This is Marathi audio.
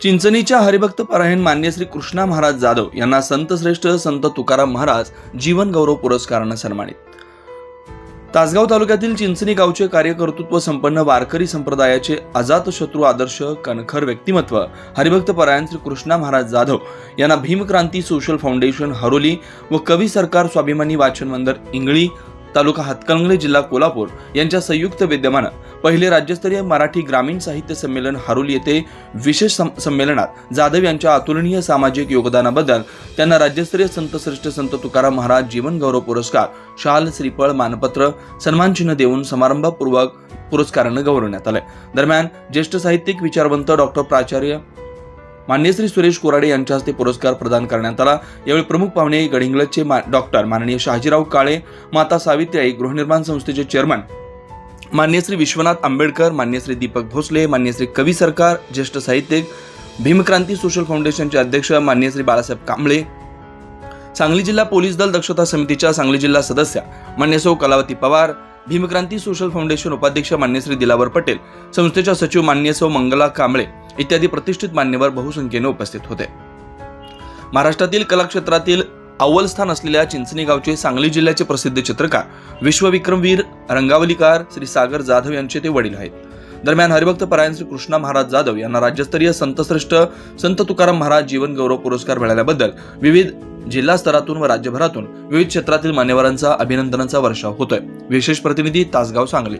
चिंचणीच्या हरिभक्त परायण मान्य श्री कृष्णा महाराज जाधव यांना संतश्रेष्ठ संत तुकाराम महाराज जीवन गौरव पुरस्काराने सन्मानित। तासगाव तालुक्यातील चिंचणी गावचे कार्यकर्तृत्व संपन्न वारकरी संप्रदायाचे अजातशत्रू आदर्श कणखर व्यक्तिमत्व हरिभक्त परायण श्री कृष्णा महाराज जाधव यांना भीमक्रांती सोशल फाउंडेशन हरोली व कवी सरकार स्वाभिमानी वाचन मंदिर इंगळी तालुका हातकणंगले जिल्हा कोल्हापूर यांच्या संयुक्त विद्यमाने पहिले राज्यस्तरीय मराठी ग्रामीण साहित्य संमेलन हरोली येथे विशेष संमेलनात जाधव यांच्या अतुलनीय सामाजिक योगदानाबद्दल त्यांना राज्यस्तरीय संतश्रेष्ठ संत तुकाराम महाराज जीवन गौरव पुरस्कार शाल श्रीफळ मानपत्र सन्मानचिन्ह देऊन समारंभपूर्वक पुरस्काराने गौरवण्यात आले। दरम्यान ज्येष्ठ साहित्यिक विचारवंत डॉक्टर प्राचार्य मान्य श्री सुरेश कोराडे यांच्या हस्ते पुरस्कार प्रदान करण्यात आला। यावेळी प्रमुख पाहुणे गडिंग्लजचे डॉक्टर माननीय शहाजीराव काळे, माता सावित्रीबाई गृहनिर्माण संस्थेचे चेअरमन मान्य श्री विश्वनाथ आंबेडकर, मान्य श्री दीपक भोसले, मान्य श्री कवी सरकार, ज्येष्ठ साहित्यिक भीमक्रांती सोशल फाउंडेशनचे अध्यक्ष मान्य श्री बाळासाहेब कांबळे, सांगली जिल्हा पोलीस दल दक्षता समितीच्या सांगली जिल्हा सदस्य मान्य सौ कलावती पवार, भीमक्रांती सोशल फाउंडेशन उपाध्यक्ष मान्य श्री दिलावर पटेल, संस्थेच्या सचिव मान्य सौ मंगला कांबळे इत्यादी प्रतिष्ठित मान्यवर बहुसंख्येने उपस्थित होते। महाराष्ट्रातील कला क्षेत्रातील अव्वल स्थान असलेल्या चिंचणी गावचे सांगली जिल्ह्याचे प्रसिद्ध चित्रकार विश्वविक्रमवीर रंगावलीकार श्री सागर जाधव यांचे ते वडील आहेत। दरम्यान हरिभक्त परायण श्री कृष्णा महाराज जाधव यांना राज्यस्तरीय संतश्रेष्ठ संत तुकाराम महाराज जीवन गौरव पुरस्कार मिळाल्याबद्दल विविध जिल्हा स्तरातून व राज्यभरातून विविध क्षेत्रातील मान्यवरांचा अभिनंदनाचा वर्षाव होतोय। विशेष प्रतिनिधी तासगाव सांगली।